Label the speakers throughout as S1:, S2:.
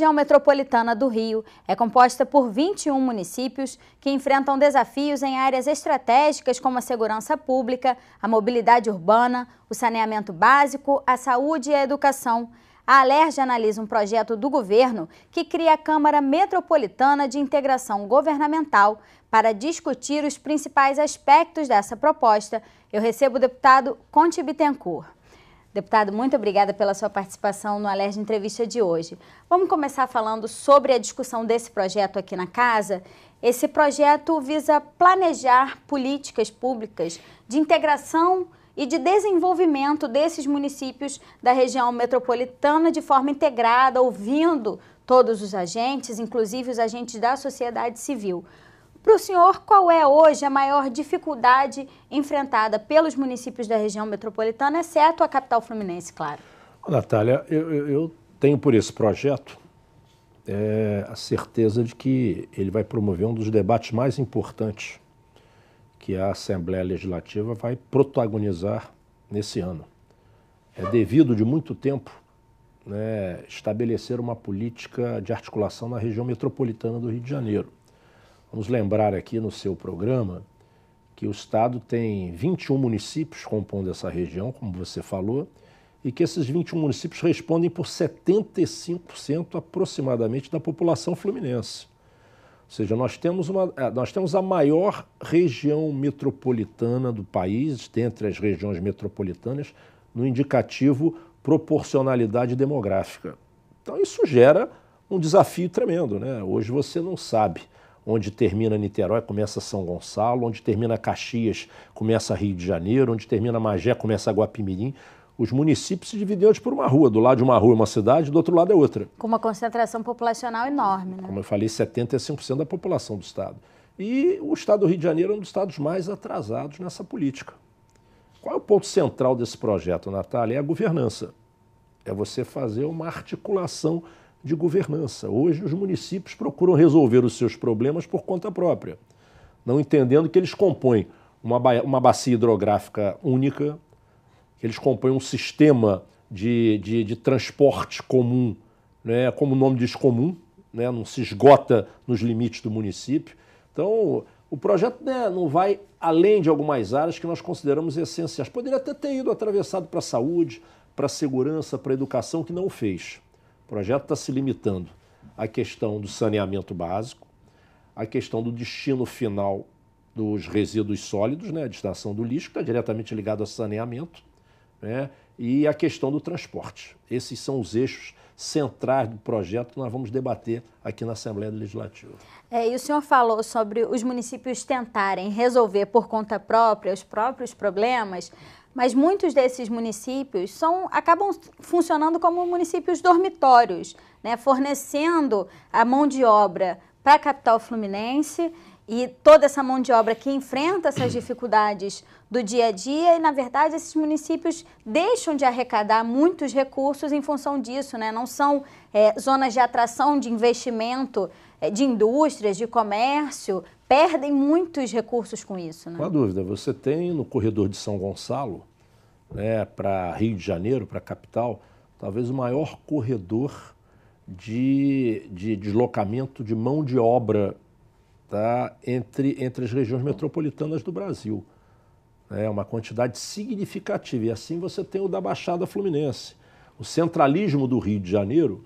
S1: região metropolitana do Rio é composta por 21 municípios que enfrentam desafios em áreas estratégicas como a segurança pública, a mobilidade urbana, o saneamento básico, a saúde e a educação. A Alerj analisa um projeto do governo que cria a Câmara Metropolitana de Integração Governamental. Para discutir os principais aspectos dessa proposta, eu recebo o deputado Conte Bittencourt. Deputado, muito obrigada pela sua participação no Alerj Entrevista de hoje. Vamos começar falando sobre a discussão desse projeto aqui na casa. Esse projeto visa planejar políticas públicas de integração e de desenvolvimento desses municípios da região metropolitana de forma integrada, ouvindo todos os agentes, inclusive os agentes da sociedade civil. Para o senhor, qual é hoje a maior dificuldade enfrentada pelos municípios da região metropolitana, exceto a capital fluminense, claro?
S2: Natália, eu tenho por esse projeto a certeza de que ele vai promover um dos debates mais importantes que a Assembleia Legislativa vai protagonizar nesse ano. É devido de muito tempo estabelecer uma política de articulação na região metropolitana do Rio de Janeiro. Vamos lembrar aqui no seu programa que o Estado tem 21 municípios compondo essa região, como você falou, e que esses 21 municípios respondem por 75% aproximadamente da população fluminense. Ou seja, nós temos a maior região metropolitana do país, dentre as regiões metropolitanas, no indicativo proporcionalidade demográfica. Então isso gera um desafio tremendo, né? Hoje você não sabe onde termina Niterói, começa São Gonçalo, onde termina Caxias, começa Rio de Janeiro, onde termina Magé, começa Guapimirim. Os municípios se dividem hoje por uma rua. Do lado de uma rua é uma cidade, do outro lado é outra.
S1: Com uma concentração populacional enorme, né?
S2: Como eu falei, 75% da população do Estado. E o Estado do Rio de Janeiro é um dos estados mais atrasados nessa política. Qual é o ponto central desse projeto, Natália? É a governança. É você fazer uma articulação de governança. Hoje os municípios procuram resolver os seus problemas por conta própria, não entendendo que eles compõem uma bacia hidrográfica única, que eles compõem um sistema de transporte comum, né, como o nome diz comum, né, não se esgota nos limites do município. Então o projeto não vai além de algumas áreas que nós consideramos essenciais. Poderia até ter ido atravessado para a saúde, para a segurança, para a educação, que não o fez. O projeto está se limitando à questão do saneamento básico, à questão do destino final dos resíduos sólidos, né, a destinação do lixo, que está diretamente ligado ao saneamento, né, e a questão do transporte. Esses são os eixos centrais do projeto que nós vamos debater aqui na Assembleia Legislativa.
S1: E o senhor falou sobre os municípios tentarem resolver por conta própria os próprios problemas, mas muitos desses municípios acabam funcionando como municípios dormitórios, né, fornecendo a mão de obra para a capital fluminense e toda essa mão de obra que enfrenta essas dificuldades do dia a dia e, na verdade, esses municípios deixam de arrecadar muitos recursos em função disso, né? Não são zonas de atração de investimento, de indústrias, de comércio, perdem muitos recursos com isso, né?
S2: Não há dúvida, você tem no corredor de São Gonçalo, né, para Rio de Janeiro, para a capital, talvez o maior corredor de deslocamento de mão de obra, tá, entre as regiões metropolitanas do Brasil. É uma quantidade significativa. E assim você tem o da Baixada Fluminense. O centralismo do Rio de Janeiro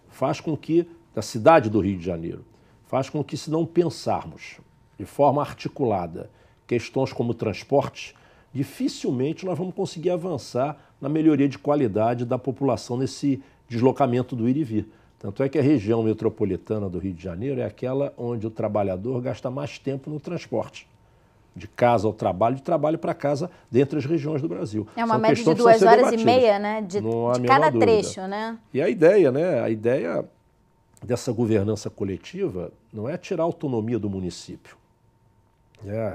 S2: faz com que, da cidade do Rio de Janeiro, faz com que, se não pensarmos de forma articulada questões como transporte, dificilmente nós vamos conseguir avançar na melhoria de qualidade da população nesse deslocamento do ir e vir. Tanto é que a região metropolitana do Rio de Janeiro é aquela onde o trabalhador gasta mais tempo no transporte. De casa ao trabalho, de trabalho para casa, dentre as regiões do Brasil.
S1: É uma média de 2 horas e meia, né? De cada trecho, né?
S2: E a ideia, né? A ideia dessa governança coletiva não é tirar a autonomia do município.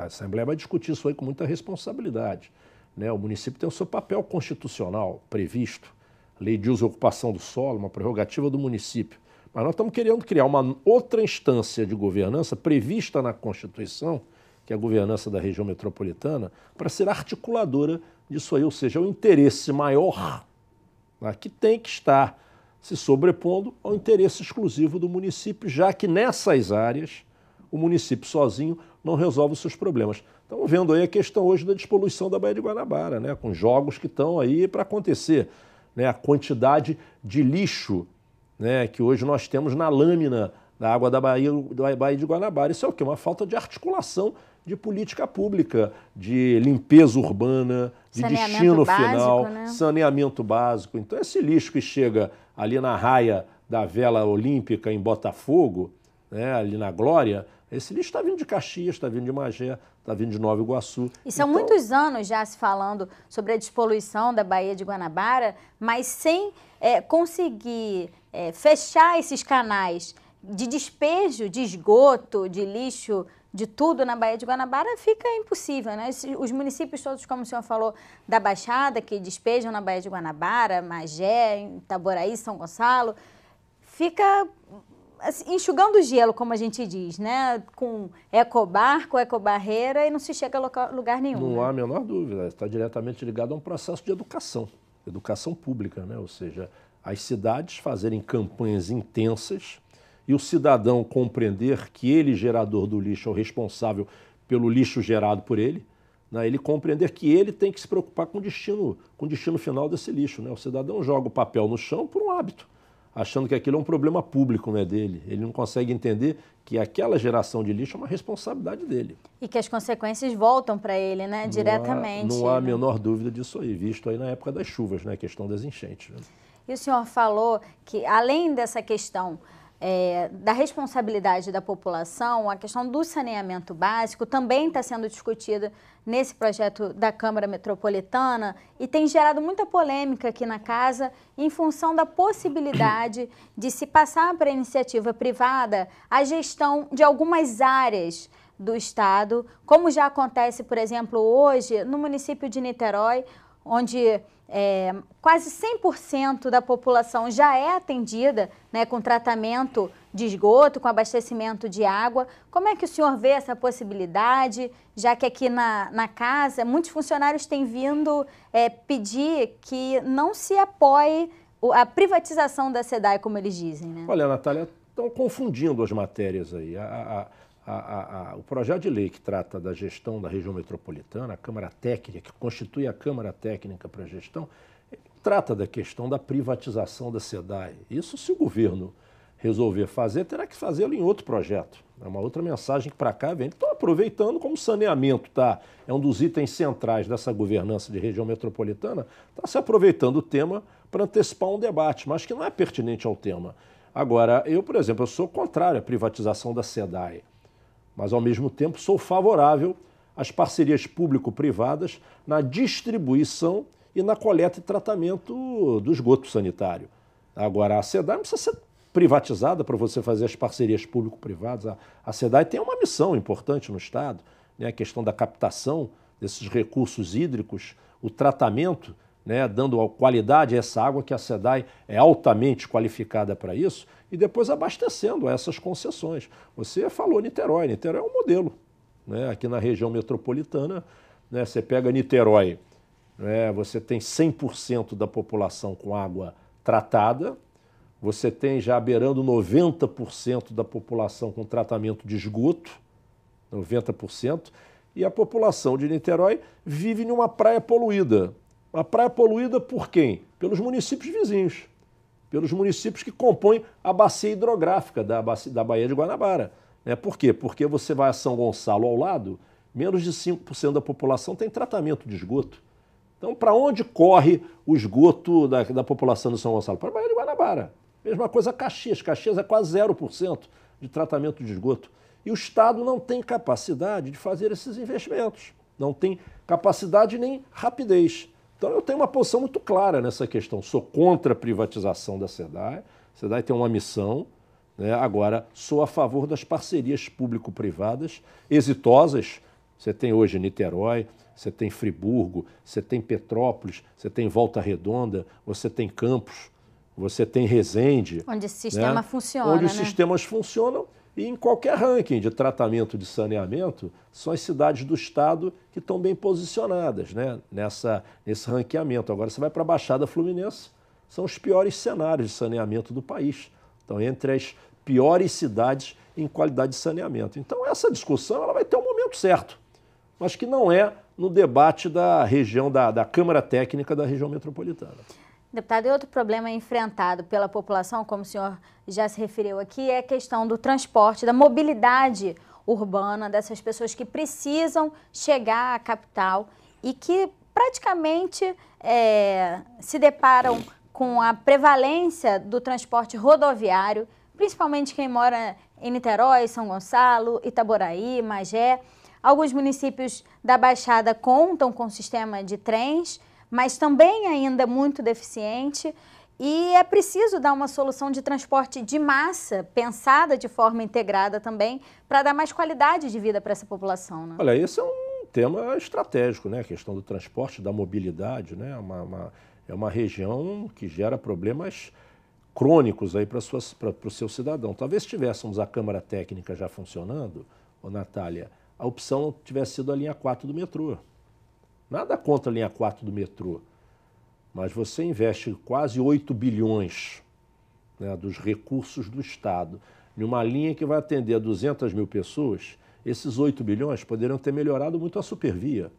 S2: A Assembleia vai discutir isso aí com muita responsabilidade, né? O município tem o seu papel constitucional previsto, lei de uso e ocupação do solo, uma prerrogativa do município. Mas nós estamos querendo criar uma outra instância de governança prevista na Constituição, que é a governança da região metropolitana, para ser articuladora disso aí, ou seja, o interesse maior, que tem que estar se sobrepondo ao interesse exclusivo do município, já que nessas áreas o município sozinho não resolve os seus problemas. Estamos vendo aí a questão hoje da despoluição da Baía de Guanabara, né, com jogos que estão aí para acontecer, né, a quantidade de lixo, né, que hoje nós temos na lâmina da água da Baía de Guanabara. Isso é o quê? Uma falta de articulação de política pública, de limpeza urbana, de destino final, né? Saneamento básico. Então esse lixo que chega ali na raia da Vela Olímpica em Botafogo, né, ali na Glória, esse lixo está vindo de Caxias, está vindo de Magé, está vindo de Nova Iguaçu.
S1: E são muitos anos já se falando sobre a despoluição da Baía de Guanabara, mas sem conseguir fechar esses canais de despejo, de esgoto, de lixo, de tudo na Baía de Guanabara, fica impossível, né? Os municípios todos, como o senhor falou, da Baixada, que despejam na Baía de Guanabara, Magé, Itaboraí, São Gonçalo, fica assim, enxugando o gelo, como a gente diz, né? Com ecobarco, ecobarreira, e não se chega a lugar nenhum.
S2: Não
S1: né?
S2: há a menor dúvida, está diretamente ligado a um processo de educação pública, né? Ou seja, as cidades fazerem campanhas intensas e o cidadão compreender que ele, gerador do lixo, é o responsável pelo lixo gerado por ele, né? Ele compreender que ele tem que se preocupar com o destino final desse lixo, né? O cidadão joga o papel no chão por um hábito, achando que aquilo é um problema público, não é dele. Ele não consegue entender que aquela geração de lixo é uma responsabilidade dele.
S1: E que as consequências voltam para ele, né? Diretamente.
S2: Não há a menor dúvida disso aí, visto aí na época das chuvas, né? A questão das enchentes. Né?
S1: E o senhor falou que, além dessa questão da responsabilidade da população, a questão do saneamento básico também está sendo discutida nesse projeto da Câmara Metropolitana e tem gerado muita polêmica aqui na casa em função da possibilidade de se passar para a iniciativa privada a gestão de algumas áreas do Estado, como já acontece, por exemplo, hoje no município de Niterói, onde quase 100% da população já é atendida, né, com tratamento de esgoto, com abastecimento de água. Como é que o senhor vê essa possibilidade, já que aqui na casa muitos funcionários têm vindo pedir que não se apoie a privatização da SEDAI, como eles dizem, né?
S2: Olha, Natália, estão confundindo as matérias aí. O projeto de lei que trata da gestão da região metropolitana, a Câmara Técnica, que constitui a Câmara Técnica para a gestão, trata da questão da privatização da SEDAI. Isso, se o governo resolver fazer, terá que fazê-lo em outro projeto. É uma outra mensagem que para cá vem. Estão aproveitando, como saneamento é um dos itens centrais dessa governança de região metropolitana, está se aproveitando o tema para antecipar um debate, mas que não é pertinente ao tema. Agora, eu, por exemplo, eu sou contrário à privatização da SEDAI, mas, ao mesmo tempo, sou favorável às parcerias público-privadas na distribuição e na coleta e tratamento do esgoto sanitário. Agora, a SEDAI não precisa ser privatizada para você fazer as parcerias público-privadas. A SEDAI tem uma missão importante no Estado, né? A questão da captação desses recursos hídricos, o tratamento, né? Dando qualidade a essa água, que a SEDAI é altamente qualificada para isso, e depois abastecendo essas concessões. Você falou Niterói. Niterói é um modelo, né? Aqui na região metropolitana, né? Você pega Niterói, né? Você tem 100% da população com água tratada, você tem já beirando 90% da população com tratamento de esgoto, 90%, e a população de Niterói vive em uma praia poluída. Uma praia poluída por quem? Pelos municípios vizinhos, pelos municípios que compõem a bacia hidrográfica da Baía de Guanabara. Por quê? Porque você vai a São Gonçalo ao lado, menos de 5% da população tem tratamento de esgoto. Então, para onde corre o esgoto da população de São Gonçalo? Para a Baía de Guanabara. Mesma coisa Caxias. Caxias é quase 0% de tratamento de esgoto. E o Estado não tem capacidade de fazer esses investimentos. Não tem capacidade nem rapidez. Então, eu tenho uma posição muito clara nessa questão. Sou contra a privatização da SEDAI. A SEDAI tem uma missão, né? Agora, sou a favor das parcerias público-privadas exitosas. Você tem hoje Niterói, você tem Friburgo, você tem Petrópolis, você tem Volta Redonda, você tem Campos, você tem Resende.
S1: Onde esse sistema, né, funciona.
S2: Onde os sistemas funcionam. E em qualquer ranking de tratamento de saneamento, são as cidades do Estado que estão bem posicionadas, né, nesse ranqueamento. Agora, você vai para a Baixada Fluminense, são os piores cenários de saneamento do país. Estão entre as piores cidades em qualidade de saneamento. Então essa discussão ela vai ter um momento certo, mas que não é no debate da região, da Câmara Técnica da região metropolitana.
S1: Deputado, e outro problema enfrentado pela população, como o senhor já se referiu aqui, é a questão do transporte, da mobilidade urbana, dessas pessoas que precisam chegar à capital e que praticamente se deparam com a prevalência do transporte rodoviário, principalmente quem mora em Niterói, São Gonçalo, Itaboraí, Magé. Alguns municípios da Baixada contam com sistema de trens, mas também ainda muito deficiente, e é preciso dar uma solução de transporte de massa, pensada de forma integrada também, para dar mais qualidade de vida para essa população, né?
S2: Olha, esse é um tema estratégico, né? A questão do transporte, da mobilidade, né? É uma região que gera problemas crônicos aí para o seu cidadão. Talvez se tivéssemos a Câmara Técnica já funcionando, ô Natália, a opção tivesse sido a linha 4 do metrô. Nada contra a linha 4 do metrô, mas você investe quase 8 bilhões, né, dos recursos do Estado em uma linha que vai atender a 200 mil pessoas. Esses 8 bilhões poderiam ter melhorado muito a Supervia,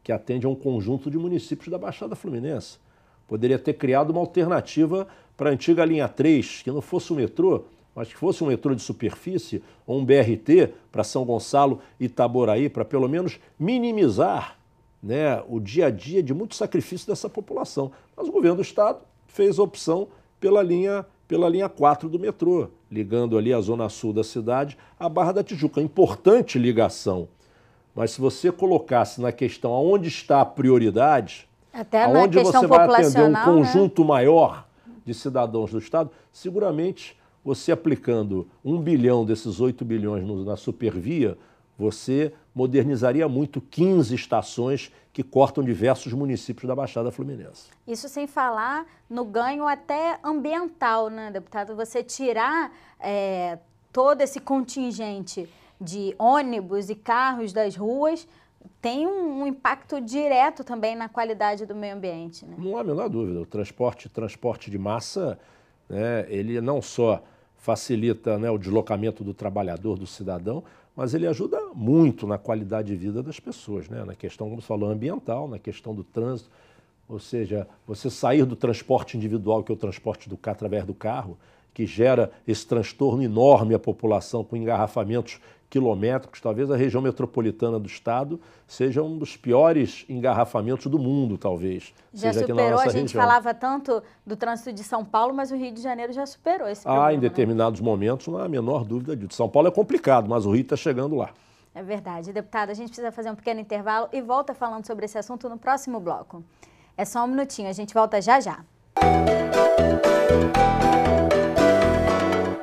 S2: que atende a um conjunto de municípios da Baixada Fluminense. Poderia ter criado uma alternativa para a antiga linha 3, que não fosse o metrô, mas que fosse um metrô de superfície ou um BRT para São Gonçalo e Itaboraí, para pelo menos minimizar, né, o dia a dia de muito sacrifício dessa população. Mas o governo do Estado fez a opção pela linha 4 do metrô, ligando ali a zona sul da cidade à Barra da Tijuca. Importante ligação, mas se você colocasse na questão aonde está a prioridade,
S1: até
S2: aonde você vai atender um conjunto, né, maior de cidadãos do Estado, seguramente você aplicando 1 bilhão desses 8 bilhões na Supervia, você modernizaria muito 15 estações que cortam diversos municípios da Baixada Fluminense.
S1: Isso sem falar no ganho até ambiental, né, deputado? Você tirar todo esse contingente de ônibus e carros das ruas tem um impacto direto também na qualidade do meio ambiente, né?
S2: Não há a menor dúvida. O transporte de massa, né, ele não só facilita, né, o deslocamento do trabalhador, do cidadão, mas ele ajuda muito na qualidade de vida das pessoas, né? Na questão, como você falou, ambiental, na questão do trânsito. Ou seja, você sair do transporte individual, que é o transporte através do carro, que gera esse transtorno enorme à população com engarrafamentos quilométricos. Talvez a região metropolitana do estado seja um dos piores engarrafamentos do mundo, talvez.
S1: Já superou, a gente falava tanto do trânsito de São Paulo, mas o Rio de Janeiro já superou esse problema.
S2: Em determinados momentos, não há a menor dúvida disso. São Paulo é complicado, mas o Rio está chegando lá.
S1: É verdade. Deputada, a gente precisa fazer um pequeno intervalo e volta falando sobre esse assunto no próximo bloco. É só um minutinho, a gente volta já já.